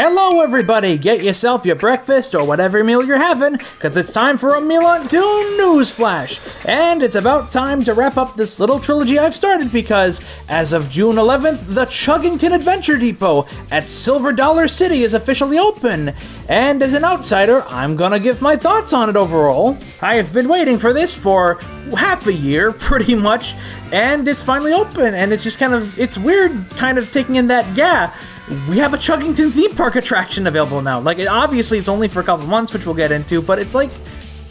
Hello everybody, get yourself your breakfast or whatever meal you're having, because it's time for a MilanToon news flash. And it's about time to wrap up this little trilogy I've started because, as of June 11th, the CHUGGINGTON ADVENTURE Depot at Silver Dollar City is officially open. And as an outsider, I'm gonna give my thoughts on it overall. I have been waiting for this for half a year, pretty much, and it's finally open, and it's just it's weird kind of taking in that, we have a Chuggington theme park attraction available now. Like, obviously it's only for a couple months, which we'll get into, but it's like,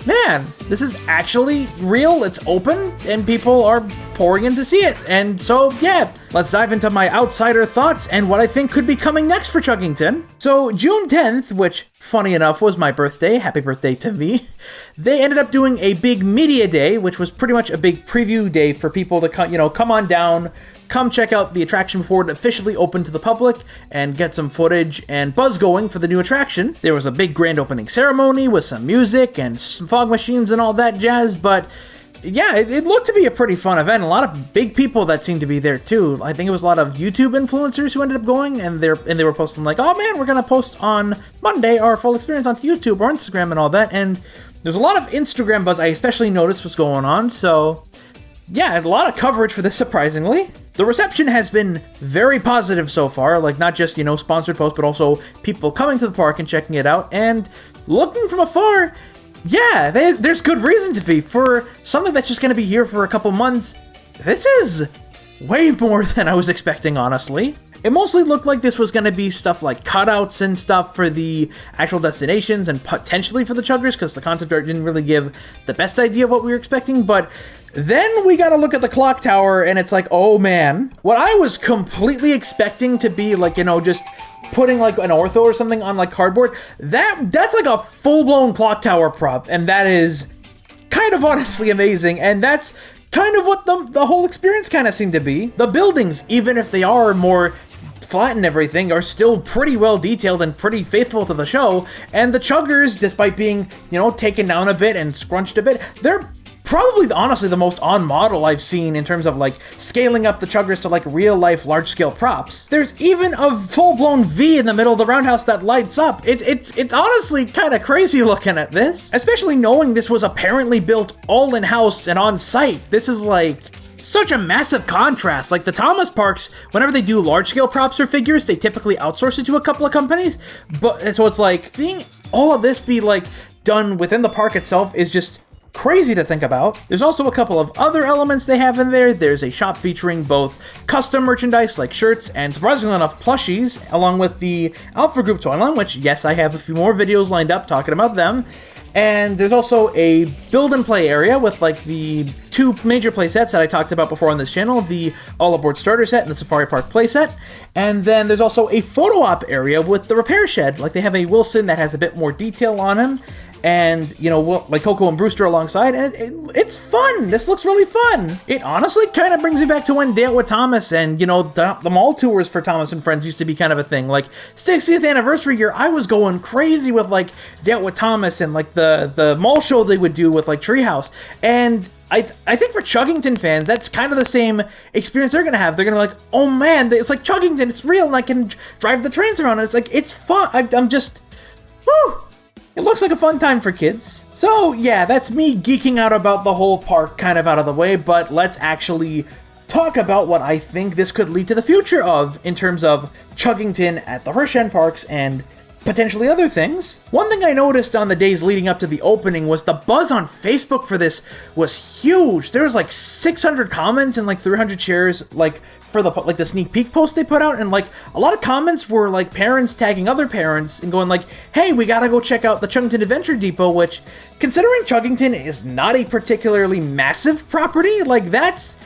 man, this is actually real, it's open, and people are pouring in to see it. And so, yeah, let's dive into my outsider thoughts and what I think could be coming next for Chuggington. So, June 10th, which, funny enough, was my birthday, happy birthday to me, they ended up doing a big media day, which was pretty much a big preview day for people to come on down, come check out the attraction before it officially opened to the public and get some footage and buzz going for the new attraction. There was a big grand opening ceremony with some music and some fog machines and all that jazz, but yeah, it looked to be a pretty fun event. A lot of big people that seemed to be there too. I think it was a lot of YouTube influencers who ended up going, and they were posting like, oh man, we're gonna post on Monday our full experience onto YouTube or Instagram and all that, and there's a lot of Instagram buzz I especially noticed was going on, so yeah, a lot of coverage for this, surprisingly. The reception has been very positive so far, like not just, sponsored posts, but also people coming to the park and checking it out, and looking from afar, yeah, there's good reason to be. For something that's just going to be here for a couple months, this is way more than I was expecting, honestly. It mostly looked like this was going to be stuff like cutouts and stuff for the actual destinations and potentially for the chuggers, because the concept art didn't really give the best idea of what we were expecting, but then we got to look at the clock tower and it's like, oh man, what I was completely expecting to be like, just putting like an ortho or something on like cardboard, that's like a full-blown clock tower prop, and that is kind of honestly amazing, and that's kind of what the whole experience kind of seemed to be. The buildings, even if they are more flat and everything, are still pretty well detailed and pretty faithful to the show, and the chuggers, despite being, taken down a bit and scrunched a bit, they're probably, honestly, the most on model I've seen in terms of, like, scaling up the chuggers to, like, real-life, large-scale props. There's even a full-blown V in the middle of the roundhouse that lights up. It's honestly kind of crazy looking at this, especially knowing this was apparently built all in-house and on-site. This is, like, such a massive contrast. Like, the Thomas parks, whenever they do large-scale props or figures, they typically outsource it to a couple of companies, and so it's like, seeing all of this be, like, done within the park itself is just crazy to think about. There's also a couple of other elements they have in there. There's a shop featuring both custom merchandise like shirts and, surprisingly enough, plushies, along with the Alpha Group toy line, which, yes, I have a few more videos lined up talking about them. And there's also a build and play area with like the two major play sets that I talked about before on this channel, the All Aboard Starter set and the Safari Park play set. And then there's also a photo op area with the repair shed. Like, they have a Wilson that has a bit more detail on him, and, like Coco and Brewster alongside, and it's fun. This looks really fun. It honestly kind of brings me back to when Day Out with Thomas and, the mall tours for Thomas and Friends used to be kind of a thing. Like, 60th anniversary year, I was going crazy with, like, Day Out with Thomas and, like, the mall show they would do with, like, Treehouse. And I think for Chuggington fans, that's kind of the same experience they're going to have. They're going to be like, oh man, it's like Chuggington, it's real, and I can drive the trains around, and it's like, it's fun. I'm just, whew. It looks like a fun time for kids. So yeah, that's me geeking out about the whole park kind of out of the way, but let's actually talk about what I think this could lead to the future of in terms of Chuggington at the Hershey parks and potentially other things. One thing I noticed on the days leading up to the opening was the buzz on Facebook for this was huge. There was like 600 comments and like 300 shares, like for the sneak peek post they put out, and like a lot of comments were like parents tagging other parents and going like, hey, we gotta go check out the Chuggington Adventure Depot, which, considering Chuggington is not a particularly massive property, like that's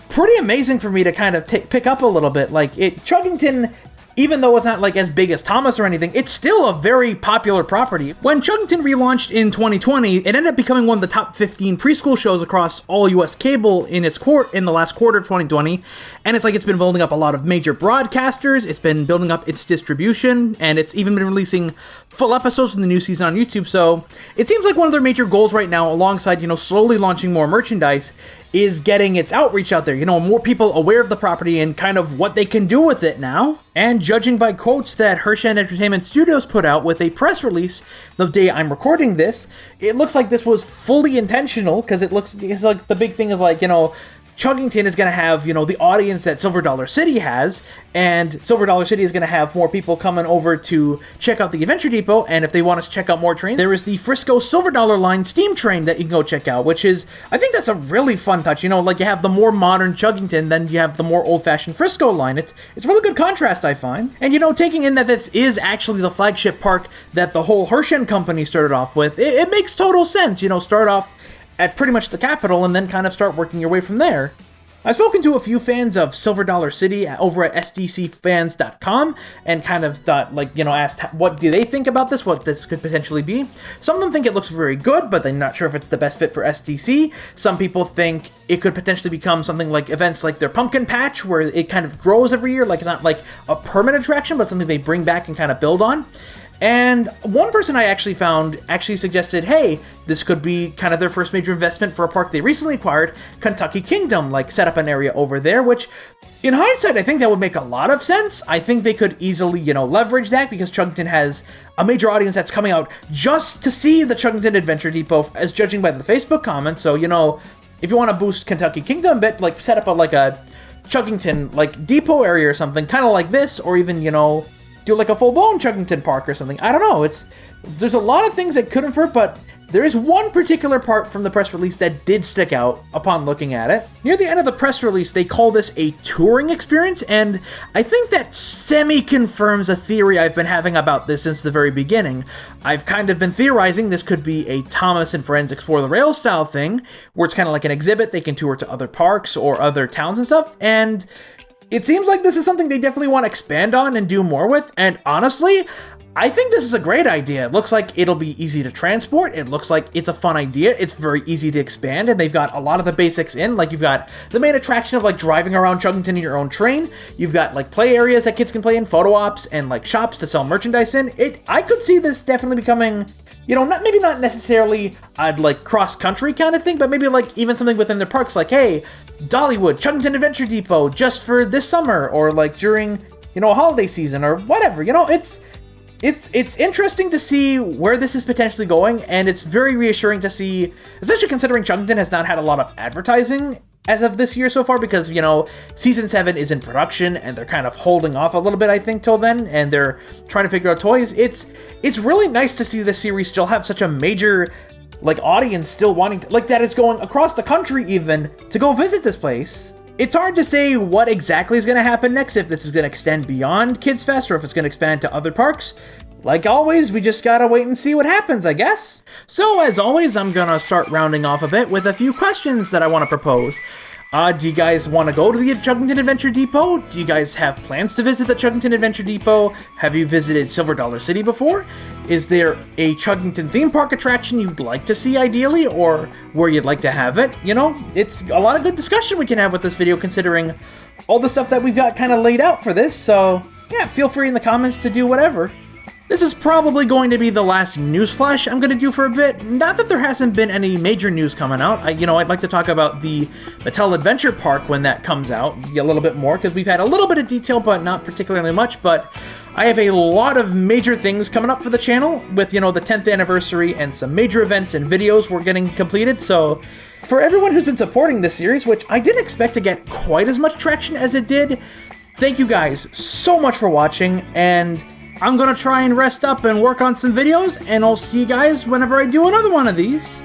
pretty amazing for me to kind of pick up a little bit. Like, Chuggington, even though it's not like as big as Thomas or anything, it's still a very popular property. When Chuggington relaunched in 2020, it ended up becoming one of the top 15 preschool shows across all US cable in the last quarter of 2020. And it's been building up a lot of major broadcasters, it's been building up its distribution, and it's even been releasing full episodes in the new season on YouTube. So it seems like one of their major goals right now, alongside, slowly launching more merchandise, is getting its outreach out there. You know, more people aware of the property and kind of what they can do with it now. And judging by quotes that Prsa Entertainment Studios put out with a press release the day I'm recording this, it looks like this was fully intentional, because it's like the big thing is like, you know, Chuggington is going to have, you know, the audience that Silver Dollar City has, and Silver Dollar City is going to have more people coming over to check out the Adventure Depot, and if they want to check out more trains, there is the Frisco Silver Dollar Line steam train that you can go check out, which is, I think that's a really fun touch. You know, like you have the more modern Chuggington, then you have the more old-fashioned Frisco line. It's really good contrast, I find. And, you know, taking in that this is actually the flagship park that the whole Prsa company started off with, it makes total sense, you know, start off at pretty much the capital and then kind of start working your way from there. I've spoken to a few fans of Silver Dollar City over at sdcfans.com and kind of thought, like, you know, asked what do they think about this, what this could potentially be. Some of them think it looks very good, but they're not sure if it's the best fit for SDC. Some people think it could potentially become something like events like their Pumpkin Patch, where it kind of grows every year, like it's not like a permanent attraction, but something they bring back and kind of build on. And one person I actually found actually suggested, hey, this could be kind of their first major investment for a park they recently acquired, Kentucky Kingdom, like set up an area over there, which in hindsight, I think that would make a lot of sense. I think they could easily, you know, leverage that because Chuggington has a major audience that's coming out just to see the Chuggington Adventure Depot, as judging by the Facebook comments. So, you know, if you want to boost Kentucky Kingdom a bit, like set up like a Chuggington like depot area or something, kind of like this, or even, you know, do like a full-blown Chuggington Park or something. I don't know. There's a lot of things that could infer, but there is one particular part from the press release that did stick out upon looking at it. Near the end of the press release, they call this a touring experience, and I think that semi-confirms a theory I've been having about this since the very beginning. I've kind of been theorizing this could be a Thomas and Friends Explore the Rails style thing, where it's kind of like an exhibit they can tour to other parks or other towns and stuff, and it seems like this is something they definitely want to expand on and do more with, and honestly, I think this is a great idea. It looks like it'll be easy to transport, it looks like it's a fun idea, it's very easy to expand, and they've got a lot of the basics in, like you've got the main attraction of like driving around Chuggington in your own train, you've got like play areas that kids can play in, photo ops, and like shops to sell merchandise in. I could see this definitely becoming, you know, maybe not necessarily like cross-country kind of thing, but maybe like even something within their parks, like, hey, Dollywood, Chuggington Adventure Depot, just for this summer, or like during, you know, a holiday season, or whatever. You know, it's interesting to see where this is potentially going, and it's very reassuring to see, especially considering Chuggington has not had a lot of advertising as of this year so far, because, you know, Season 7 is in production, and they're kind of holding off a little bit, I think, till then, and they're trying to figure out toys. It's really nice to see this series still have such a major, like, audience still wanting to, like, that is going across the country even to go visit this place. It's hard to say what exactly is going to happen next, if this is going to extend beyond Kids Fest or if it's going to expand to other parks. Like always, we just gotta wait and see what happens, I guess. So, as always, I'm gonna start rounding off a bit with a few questions that I want to propose. Do you guys want to go to the Chuggington Adventure Depot? Do you guys have plans to visit the Chuggington Adventure Depot? Have you visited Silver Dollar City before? Is there a Chuggington theme park attraction you'd like to see ideally, or where you'd like to have it? You know, it's a lot of good discussion we can have with this video, considering all the stuff that we've got kind of laid out for this, so yeah, feel free in the comments to do whatever. This is probably going to be the last news flash I'm going to do for a bit. Not that there hasn't been any major news coming out. I'd like to talk about the Mattel Adventure Park when that comes out a little bit more, because we've had a little bit of detail, but not particularly much. But I have a lot of major things coming up for the channel with, you know, the 10th anniversary and some major events and videos we're getting completed. So for everyone who's been supporting this series, which I didn't expect to get quite as much traction as it did, thank you guys so much for watching, and I'm gonna try and rest up and work on some videos, and I'll see you guys whenever I do another one of these.